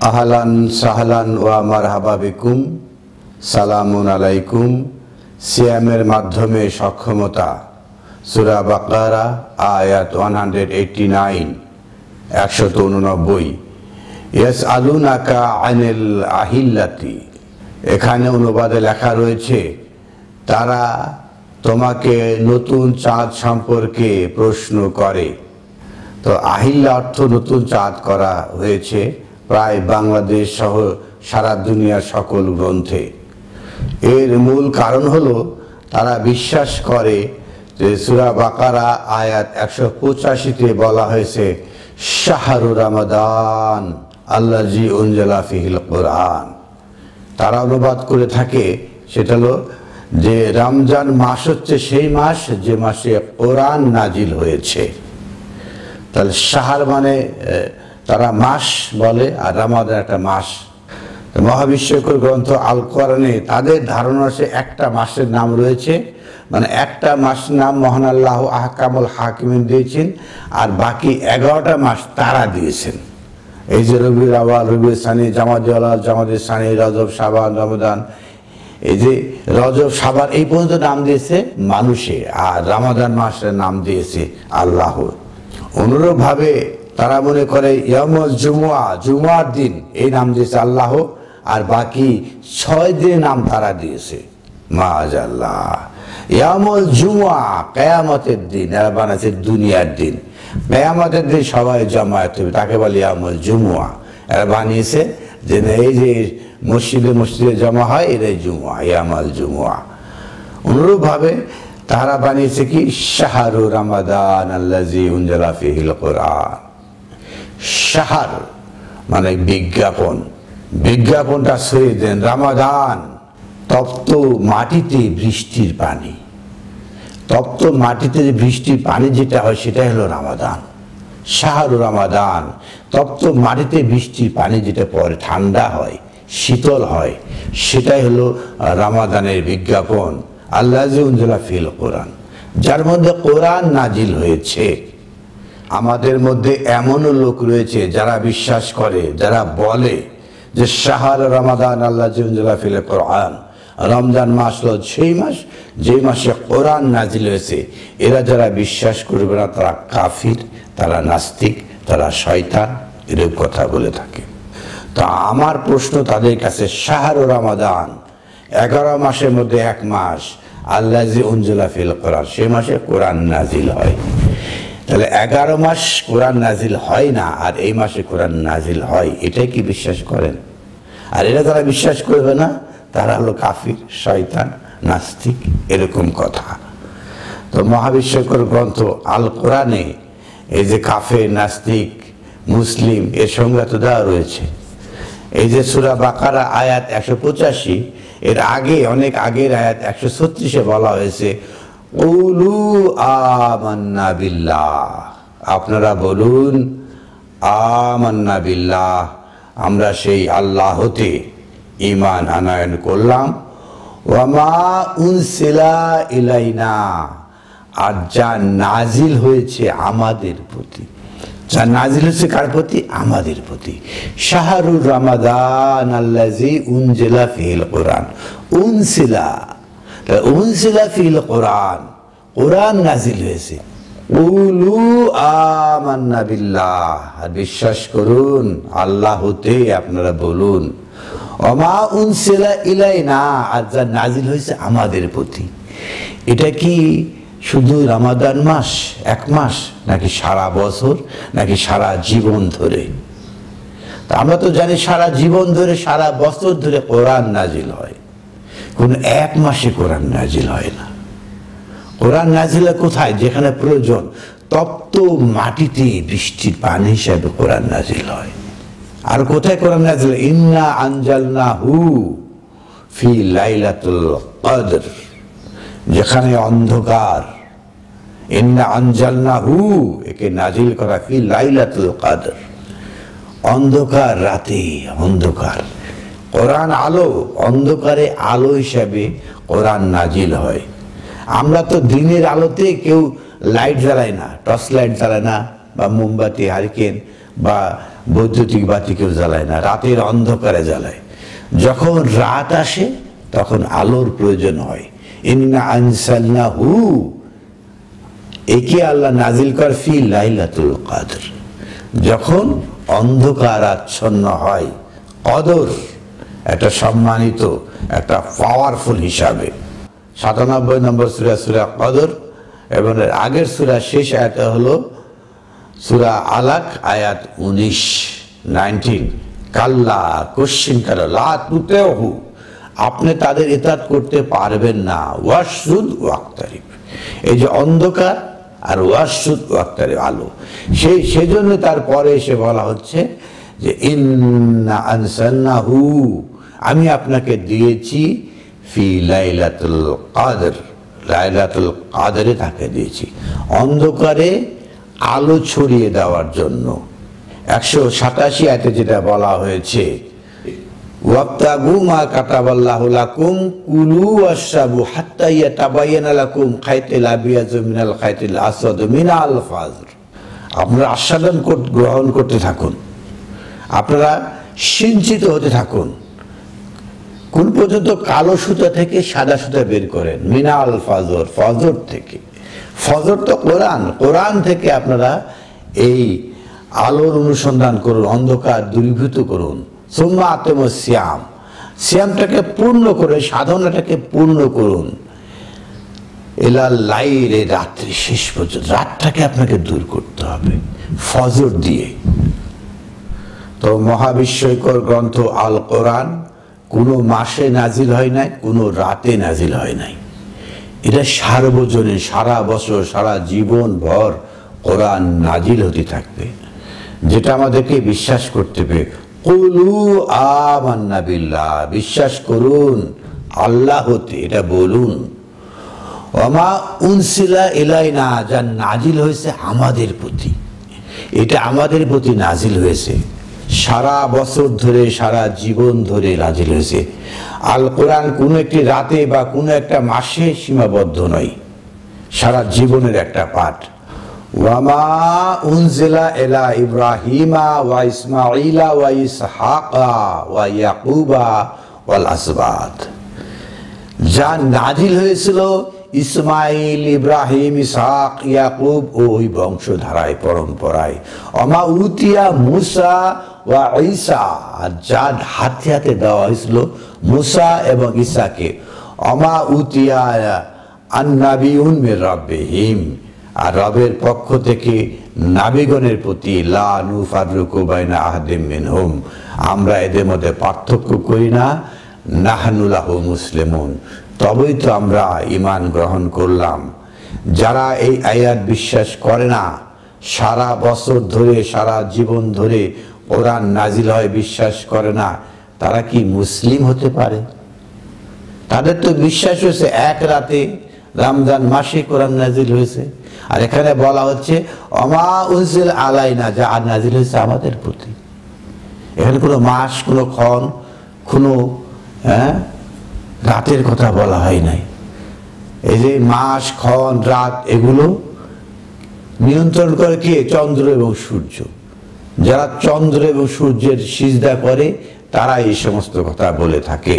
আহলান সাহলান ওয়া মারহাবা বিকুম, সালামুন আলাইকুম। সিয়ামের মাধ্যমে সক্ষমতা, সূরা বাকারা আয়াত 189 189। ইয়াসআলুনাকা আনিল আহিল্লাতি, এখানে অনুবাদে লেখা রয়েছে তারা তোমাকে নতুন চাঁদ সম্পর্কে প্রশ্ন করে। তো আহিল্লা অর্থ নতুন চাঁদ করা হয়েছে প্রায় বাংলাদেশ সহ সারা দুনিয়ার সকল গ্রন্থে। এর মূল কারণ হলো তারা বিশ্বাস করে যে সূরা বাকারা আয়াত 185-তে বলা হয়েছে শাহরু রমাদান আল্লাযী উনজিলা ফীহিল কুরআন। তারা অনুবাদ করে থাকে সেটা হলো যে রমজান মাস হচ্ছে সেই মাস যে মাসে কোরআন নাজিল হয়েছে। তাহলে শাহর মানে তারা মাস বলে, আর রমাদান একটা মাস। মহাবিশ্বকর গ্রন্থ আল কোরআনে তাদের ধারণা সে একটা মাসের নাম রয়েছে, মানে একটা মাস নাম মহান আল্লাহ আহকামুল হাকিমিন দিয়েছেন, আর বাকি 11টা মাস তারা দিয়েছেন। এই যে রবিউল আউয়াল, রবিউল সানি, জামাদুল আউয়াল, জামাদুল সানি, রজব, শাবান, রমাদান, এই যে রজব, শাবান এই পর্যন্ত নাম দিয়েছে মানুষে, আর রমাদান মাসের নাম দিয়েছে আল্লাহ। অনুরূপভাবে তারা মনে করে ইয়ামুল জুমুয়া, জুমার দিন এই নাম দিয়েছে আল্লাহ, আর বাকি 6 দিনের নাম তারা দিয়েছে মাআজাল্লাহ। ইয়ামুল জুমুয়া কিয়ামতের দিন, এরা বানাচ্ছে দুনিয়ার দিন। কিয়ামতের দিন সবাই জমায়েত হবে, তাকে বলে ইয়ামুল জুমুয়া। এরা বানিয়েছে যে এই যে মসজিদে জমা হয় এটাই জুমুয়া, ইয়ামুল জুমুয়া। অনুরূপভাবে তারা বানিয়েছে কি শাহরু রমাদান আল্লাযী উনজিলা ফীহিল কুরআন। শাহর মানে বিজ্ঞাপন, বিজ্ঞাপনটা ছড়িয়ে দেন। রমাদান তপ্ত মাটিতে বৃষ্টির পানি, তপ্ত মাটিতে যে বৃষ্টির পানি যেটা হয় সেটাই হলো রমাদান। শাহরু রমাদান, তপ্ত মাটিতে বৃষ্টির পানি যেটা পরে ঠান্ডা হয়, শীতল হয়, সেটাই হলো রমাদানের বিজ্ঞাপন। আল্লাযী উনজিলা ফীহিল কুরআন, যার মধ্যে কোরআন নাজিল হয়েছে। আমাদের মধ্যে এমনও লোক রয়েছে যারা বিশ্বাস করে, যারা বলে যে শাহর রমাদান আল্লাযী উনজিলা ফীহিল কুরআন, রমজান মাস হলো সেই মাস যে মাসে কোরআন নাজিল হয়েছে। এরা যারা বিশ্বাস করবে না তারা কাফির, তারা নাস্তিক, তারা শয়তান, এরূপ কথা বলে থাকে। তো আমার প্রশ্ন তাদের কাছে, শাহর রমাদান 11 মাসের মধ্যে এক মাস আল্লাযী উনজিলা ফীহিল কুরআন, সেই মাসে কোরআন নাজিল হয়। তাহলে 11 মাস কোরআন নাজিল হয় না, আর এই মাসে কোরআন নাজিল হয়, এটাই কি বিশ্বাস করেন? আর এরা যারা বিশ্বাস করবে না তারা হলো কাফির, শয়তান, নাস্তিক, এরকম কথা। তো মহাবিশ্বকর গ্রন্থ আল কোরআনে এই যে কাফের, নাস্তিক, মুসলিম এর সংজ্ঞা তো দেওয়া রয়েছে। এই যে সূরা বাকারা আয়াত 185, এর আগে অনেক আগের আয়াত 136-এ বলা হয়েছে কুলু আমান্না বিল্লাহ, আপনারা বলুন আমান্না বিল্লাহ, আমরা সেই আল্লাহতে ঈমান আনয়ন করলাম। ওয়া মা উনসিলা ইলাইনা, আর যা নাজিল হয়েছে আমাদের প্রতি। যা নাজিল হয়েছে কার প্রতি? আমাদের প্রতি। শাহরুর রমাদান আল্লাযী উনজিলা ফীহিল কুরআন, উনসিলা, উনসিলা ফীহিল কুরআন, কুরআন নাজিল হয়েছে। কুলু আমান্না বিল্লাহ, আর বিশ্বাস করুন আল্লাহতে, আপনারা বলুন। ওমা উনসিলা ইলাইনা, আর যা নাজিল হয়েছে আমাদের প্রতি। এটা কি শুধু রমাদান মাস, এক মাস, নাকি সারা বছর, নাকি সারা জীবন ধরে? তা আমরা তো জানি সারা জীবন ধরে, সারা বছর ধরে কোরআন নাজিল হয়, কোন এক মাসে কোরআন নাজিল হয় না। কোরআন নাজিল হয় কোথায়? যেখানে প্রয়োজন। তপ্ত মাটিতে বৃষ্টির পানি হিসাবে কোরআন নাজিল হয়। আর কোথায় কোরআন নাজিল? ইন্না আনজালনাহু ফি লাইলাতুল কদর, যেখানে অন্ধকার। ইন্না আনজালনাহু, একে নাজিল করা ফি লাইলাতুল কদর, অন্ধকার রাতে, অন্ধকার। কোরআন আলো, অন্ধকারে আলো হিসাবে কোরআন নাজিল হয়। আমরা তো দিনের আলোতে কেউ লাইট জ্বালায় না, টর্চ লাইট জ্বালায় না, বা মোমবাতি, হারিকেন বা বৈদ্যুতিক বাতি কেউ জ্বালায় না, রাতের অন্ধকারে জ্বালায়। যখন রাত আসে তখন আলোর প্রয়োজন হয়। ইন্না আনসালনাহু, একে আল্লাহ নাজিল কর ফি লাইলাতুল কদর, যখন অন্ধকার আচ্ছন্ন হয়। কদর একটা সম্মানিত, একটা পাওয়ারফুল হিসাবে। 97 নম্বর সূরা, সূরা কদর, এবং এর আগের সূরা শেষ আয়াত হলো সূরা আলাক, আয়াত 19। কাল্লা, কোশ্চিন কাল্লা, লা তুতিউহু, আপনি তাদের ইতাত করতে পারবেন না। ওয়াসজুদ ওয়াক্তারিব, এই যে অন্ধকার আর ওয়াসজুদ ওয়াক্তারিব, আলো, সেজন্য তারপরে এসে বলা হচ্ছে যে ইন্না আনসালনাহু, আমি আপনাকে দিয়েছি ফি লাইলাতুল কদর, লাইলাতুল কদরে তাকে দিয়েছি, অন্ধকারে আলো ছড়িয়ে দেওয়ার জন্য। 187 আয়াতে যেটা বলা হয়েছে, ওয়াবতাগু মা কাতাবাল্লাহু লাকুম কুলু ওয়াশরাবু হাত্তা ইয়াতাবায়ানা লাকুম খাইতুল আবিয়াযু মিনাল খাইতিল আসওয়াদু মিনাল ফাজর, আপনারা আস্বাদন গ্রহণ করতে থাকুন, আপনারা সিঞ্চিত হতে থাকুন, কোন পর্যন্ত কালো সুতা থেকে সাদা সুতা বের করেন, মিনাল ফাজর, ফজর থেকে। ফজর তো কোরআন, কোরআন থেকে আপনারা এই আলোর অনুসন্ধান করুন, অন্ধকার দূরীভূত করুন। সুম্মা আতিমুস সিয়াম, সিয়ামটাকে পূর্ণ করে, সাধনাটাকে পূর্ণ করুন। ইলাল লাইল, রাত্রি শেষ পর্যন্ত, রাতটাকে আপনাকে দূর করতে হবে ফজর দিয়ে। তো মহাবিস্ময়কর গ্রন্থ আল কোরআন কোনো মাসে নাজিল হয় নাই, কোনো রাতে নাজিল হয় নাই। এটা সার্বজনীন, সারা বছর, সারা জীবন ভর কোরআন নাজিল হতে থাকবে, যেটা আমাদেরকে বিশ্বাস করতে হবে। কুলু আমান্না বিল্লাহ, বিশ্বাস করুন আল্লাহ হতে, এটা বলুন। ওমা উনসিলা ইলাইনা, যা নাজিল হয়েছে আমাদের প্রতি, এটা আমাদের প্রতি নাজিল হয়েছে, সারা বছর ধরে, সারা জীবন ধরে নাজিল হয়েছে। আল কোরআন কোনো একটি রাতে বা কোনো একটা মাসে সীমাবদ্ধ নয়, সারা জীবনের একটা পাঠ। ওয়ামা উনজিলা ইলা ইব্রাহিমা ওয়া ইসমাঈলা ওয়া ইসহাকা ওয়া ইয়াকুবা ওয়াল আসবাত, যা নাজিল হয়েছিল ইসমাইল, ইব্রাহিম, ইসহাক, ইয়াকুব ও ওই বংশধারায়, পরম্পরায়। ওমা উতিয়া মুসা ওয়া ঈসা, যা হাতে হাতে দেওয়া হয়েছিল মুসা এবং ঈসাকে। ওমা উতিয়া আন-নাবিয়ুন মির রাব্বিহিম, আর রবের পক্ষ থেকে নাবিগণের প্রতি, লা নুফাররিকু বাইনা আহাদিম মিনহুম, আমরা এদের মধ্যে পার্থক্য করি না, নাহনু লাহু মুসলিমুন, তবেই তো আমরা ঈমান গ্রহণ করলাম। যারা এই আয়াত বিশ্বাস করে না, সারা বছর ধরে, সারা জীবন ধরে কোরআন নাজিল হয়, বিশ্বাস করে না, তারা কি মুসলিম হতে পারে? তাদের তো বিশ্বাস হয়েছে এক রাতে, রমজান মাসে কোরআন নাজিল হয়েছে। আর এখানে বলা হচ্ছে ওমা উনজিল আলাইনা, যা নাজিল হয়েছে আমাদের প্রতি। এখানে কোনো মাস, কোনো ক্ষণ, কোনো রাতের কথা বলা হয় নাই। এই যে মাস, ক্ষণ, রাত, এগুলো নিয়ন্ত্রণ করে কে? চন্দ্র এবং সূর্য। যারা চন্দ্র এবং সূর্যের সিজদা করে তারা এই সমস্ত কথা বলে থাকে।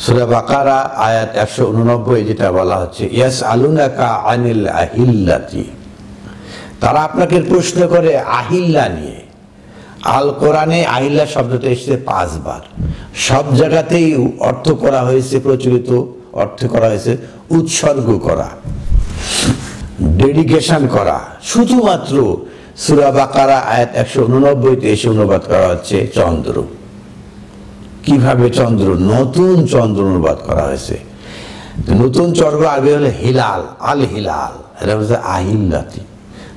সূরা বাকারা আয়াত 189 যেটা বলা হচ্ছে, ইয়াসআলুনাকা আনিল আহিল্লাতি, তারা আপনাকে প্রশ্ন করে আহিল্লা নিয়ে। আল কোরআনে আহিল্লা শব্দটা এসেছে 5 বার, সব জায়গাতেই অর্থ করা হয়েছে, প্রচলিত অর্থ করা হয়েছে উৎসর্গ করা, ডেডিকেশন করা। শুধুমাত্র সূরা বাকারা আয়াত 189 এসে অনুবাদ করা হচ্ছে চন্দ্র। কিভাবে চন্দ্র? নতুন চন্দ্র অনুবাদ করা হয়েছে। নতুন চন্দ্র আরবি হলে হিলাল, আল হিলাল, এটা হচ্ছে আহিল্লাতি।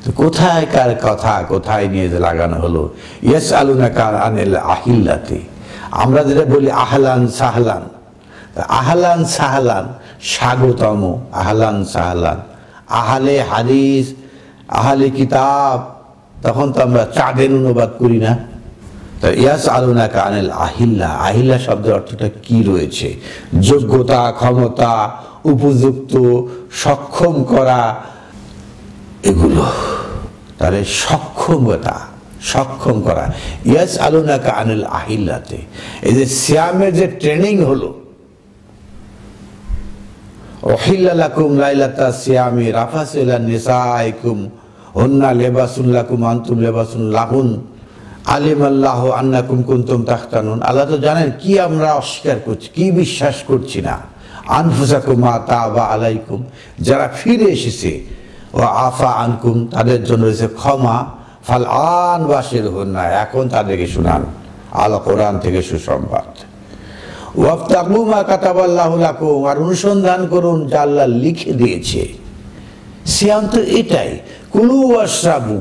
তো কোথায় কার কথা কোথায় নিয়ে লাগানো হলো? ইয়াসআলুনাকা আনিল আহিল্লাতি, আমরা যেটা বলি আহলান সাহলান, আহলান সাহলান স্বাগতম, আহলান সাহলান। আহলে হাদিস, আহলে কিতাব, তখন তো আমরা চাঁদের অনুবাদ করি না। ইয়াসআলুনাকা আনিল আহিল্লা, আহিল্লা শব্দের অর্থটা কি রয়েছে? যোগ্যতা, ক্ষমতা, উপযুক্ত, সক্ষম করা, এগুলো। তাহলে সক্ষমতা, সক্ষম করা। ইয়াসআলুনাকা আনিল আহিল্লাতে, এই যে সিয়ামের যে ট্রেনিং হলো, উহিল্লা লাকুম লাইলাতা সিয়ামি রাফাসু ইলা নিসাইকুম হুন্না লিবাসুন লাকুম আনতুম লিবাসুন লাহুন আলিমাল্লাহু আন্নাকুম কুনতুম তাখতানুন। আল্লাহ তো জানেন কি আমরা অস্বীকার করছি, কি বিশ্বাস করছি না। আনফুসাকুম মা তাবা আলাইকুম, যারা ফিরে এসেছে, ও আফা আনকুম, তাদের জন্য রয়েছে ক্ষমা। ফাল আন বাশিরহুন্না, এখন তাদেরকে শুনান আল কোরআন থেকে সুসংবাদ। ওয়াফতাকু মা কাতাবাল্লাহু লাকুম, আর অনুসন্ধান করুন যা আল্লাহ লিখে দিয়েছে। সিয়াম তো এটাই, কুলু ওয়াশরাবু,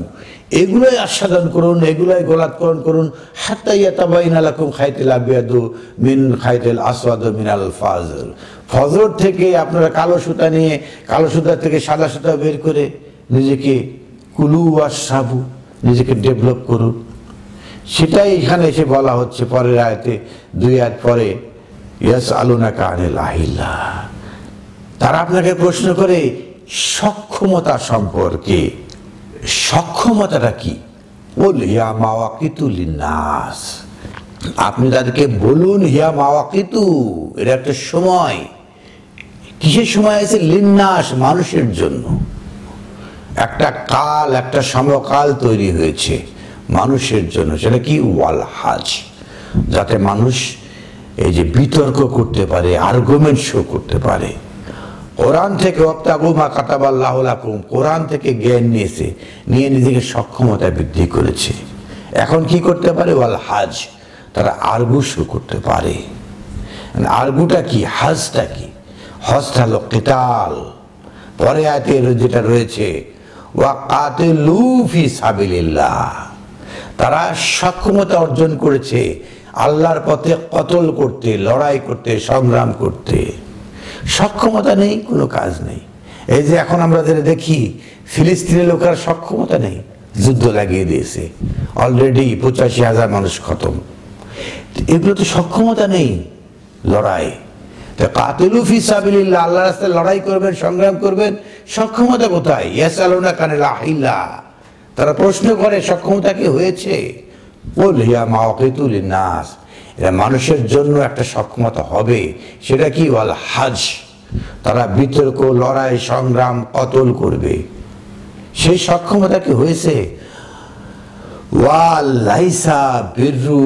এগুলোই আস্বাদন করুন, এগুলোই গোলাৎকরণ করুন। হাত্তা ইয়াতাবাইনা লাকুম খাইতুল আবিয়াদু মিন খাইতুল আসওয়াদু মিনাল ফাজর, ফজর থেকে আপনারা কালো সুতা নিয়ে কালো সুতা থেকে সাদা সুতা বের করে নিজেকে কুলু ওয়াশরাবু, নিজেকে ডেভেলপ করুন। সেটাই এখানে এসে বলা হচ্ছে পরের আয়াতে, 2 আয়াত পরে, ইয়াসআলুনাকা আনিল আহিল্লাহ, তারা আপনাকে প্রশ্ন করে সক্ষমতা সম্পর্কে। সক্ষমতাটা কি? বল হিয়া মাওয়াকিতু লিন্নাস, আপনি তাদেরকে বলুন হিয়া মাওয়াকিতু, এটা একটা সময়। কিসের সময় আছে? লিন্নাস, মানুষের জন্য। একটা কাল, একটা সমকাল তৈরি হয়েছে মানুষের জন্য, সেটা কি? ওয়াল হাজ, যাতে মানুষ এই যে বিতর্ক করতে পারে, আর্গুমেন্ট শো করতে পারে। কোরআন থেকে ওয়াবতাগু মা কাতাবাল্লাহু লাকুম, কোরআন থেকে জ্ঞান নিয়েছে, নিয়ে নিজেকে সক্ষমতা বৃদ্ধি করেছে। এখন কি করতে পারে? ওয়াল হাজ, তারা আর্গু শো করতে পারে। আর্গুটা কি? হাজটা কি? হজটা হলো কিতাল। পরে আয়াতে যেটা রয়েছে, ওয়া কাতিলু ফি সাবিলিল্লাহ, তারা সক্ষমতা অর্জন করেছে আল্লাহর পথে কতল করতে, লড়াই করতে, সংগ্রাম করতে। সক্ষমতা নেই, কোনো কাজ নেই। এই যে এখন আমরা যেটা দেখি, ফিলিস্তিনের লোকের সক্ষমতা নেই, যুদ্ধ লাগিয়ে দিয়েছে, অলরেডি 85,000 মানুষ খতম। এগুলো তো সক্ষমতা নেই, লড়াই। কাতিলু ফি সাবিলিল্লাহ, আল্লাহর রাস্তায় লড়াই করবেন, সংগ্রাম করবেন, সক্ষমতা কোথায়? ইয়াসআলুনাকা আনিল আহিল্লাহ, তারা প্রশ্ন করে সক্ষমতা কি হয়েছে? বল হিয়া মাওয়াকিতু লিন্নাস, এটা মানুষের জন্য একটা সক্ষমতা হবে। সেটা কি? ওয়াল হাজ, তারা বিতর্ক, লড়াই, সংগ্রাম, কতল করবে। সেই সক্ষমতা কি হয়েছে? ওয়াল লাইসা বিররু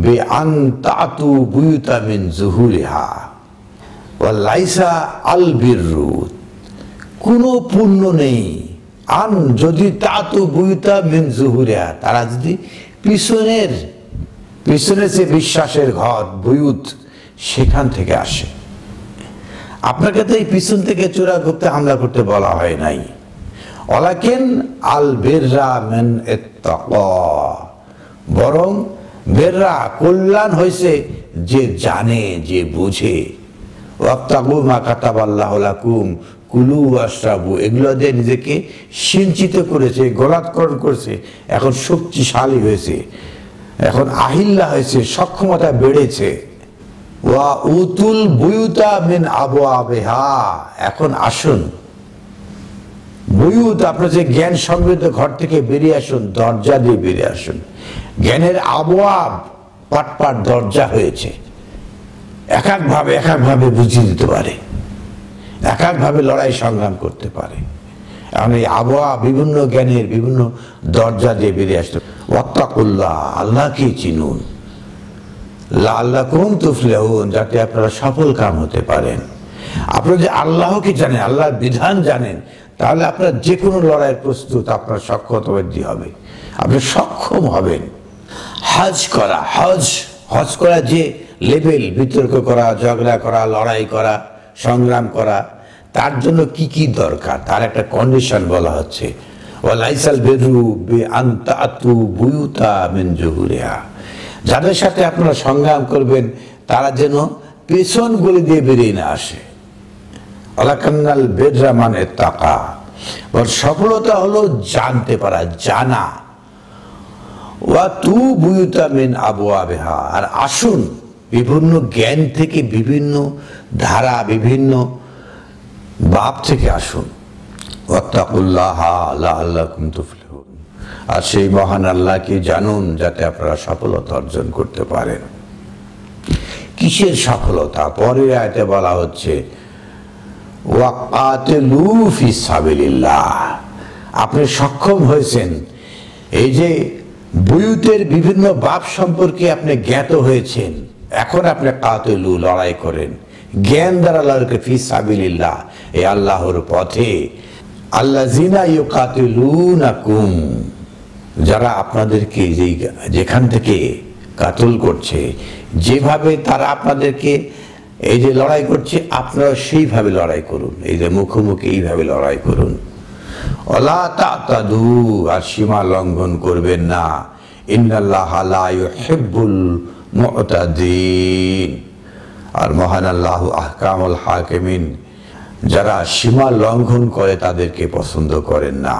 বিআন তাতু বুয়ুতা মিন যুহুরিহা, ওয়াল লাইসা আল বিররু, কোনো পুণ্য নেই। আন, যদি তাতু বুয়ুতা মিন যুহুরিহা, তারা যদি পিছনের যে বিশ্বাসের ঘর, বুয়ুত, সেখান থেকে আসে। আপনাকে তো এই পিছন থেকে চোরা করতে, হামলা করতে বলা হয় নাই। ওয়ালাকিন আল বিররা মিন ইত্তাকা, বরং বিররা, কল্যাণ হয়েছে যে জানে, যে বুঝে। ওয়াবতাগু মা কাতাবাল্লাহু লাকুম কুলু ওয়াশরাবু, এগুলো দিয়ে নিজেকে সিঞ্চিত করেছে, গোলাৎকরণ করেছে, এখন শক্তিশালী হয়েছে, এখন আহিল্লা হয়েছে, সক্ষমতা বেড়েছে। ওয়া উতুল বুয়ুতা মিন আবওয়াবিহা, এখন আসুন বুয়ুত, আপনার যে জ্ঞান সমৃদ্ধ ঘর থেকে বেরিয়ে আসুন, দরজা দিয়ে বেরিয়ে আসুন। জ্ঞানের আবওয়াব, পাট দরজা হয়েছে, এক একভাবে বুঝিয়ে দিতে পারে, এক একভাবে লড়াই সংগ্রাম করতে পারে। এখন এই আবহাওয়া বিভিন্ন জ্ঞানের বিভিন্ন দরজা দিয়ে বেরিয়ে আসতে। ওয়াত্তাকুল্লাহ, আল্লাহকে চিনুন, লাআল্লাকুম তুফলিহুন, যাতে আপনারা সফল কাম হতে পারেন। আপনারা যে আল্লাহকে জানেন, আল্লাহর বিধান জানেন, তাহলে আপনার যে কোনো লড়াইয়ের প্রস্তুত, আপনার সক্ষমতা বৃদ্ধি হবে, আপনি সক্ষম হবেন। হজ করা যে লেভেল, বিতর্ক করা, ঝগড়া করা, লড়াই করা, সংগ্রাম করা, তার জন্য কি কি দরকার, তার একটা কন্ডিশন বলা হচ্ছে। ওয়ালাইসাল বিররু বিআন তাতু বুয়ুতা মিন যুহুরিহা, যাদের সাথে আপনারা সংগ্রাম করবেন তারা যেন পেছন গলি দিয়ে বেরিয়ে না আসে। ওয়ালাকিনাল বিররা মান ইত্তাকা, সফলতা হলো জানতে পারা, জানা। ওয়া তু বুয়ুতা মিন আবওয়াবিহা, আর আসুন বিভিন্ন জ্ঞান থেকে, বিভিন্ন ধারা, বিভিন্ন বাপ থেকে আসুন। ওয়াত্তাকুল্লাহা লাআল্লাকুম তুফলিহুন, আর সেই মহান আল্লাহকে জানুন যাতে আপনারা সফলতা অর্জন করতে পারেন। কিসের সফলতা? পরের আয়াতে বলা হচ্ছে ওয়াকাতিলু ফি সাবিলিল্লাহ। আপনি সক্ষম হয়েছেন, এই যে বুয়ুতের বিভিন্ন বাপ সম্পর্কে আপনি জ্ঞাত হয়েছেন, এখন আপনি কাতিলু লড়াই করেন, জ্ঞান দ্বারা লড়াই ফি সাবিলিল্লাহ, এই আল্লাহর পথে। আল্লাযিনা ইউকাতিলুনাকুম, যারা আপনাদেরকে যেখান থেকে কাতল করছে, যেভাবে তারা আপনাদেরকে এই যে লড়াই করছে, আপনারা সেইভাবে লড়াই করুন। এই যে মুখোমুখি এইভাবে লড়াই করুন। ওয়ালা তাতাদু, আর সীমা লঙ্ঘন করবেন না। ইন্নাল্লাহা লা ইউহিব্বুল মুতাদিন, আর মহান আল্লাহ আহকামুল হাকিমিন, যারা সীমা লঙ্ঘন করে তাদেরকে পছন্দ করেন না।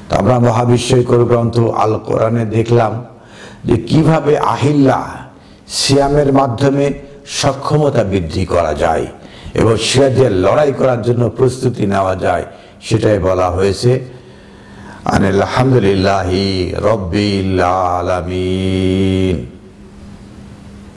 তো আমরা মহাবিশ্বকর গ্রন্থ আল কোরআনে দেখলাম যে কিভাবে আহিল্লা সিয়ামের মাধ্যমে সক্ষমতা বৃদ্ধি করা যায় এবং সেটা লড়াই করার জন্য প্রস্তুতি নেওয়া যায়, সেটাই বলা হয়েছে। আলহামদুলিল্লাহি রাব্বিল আলামিন।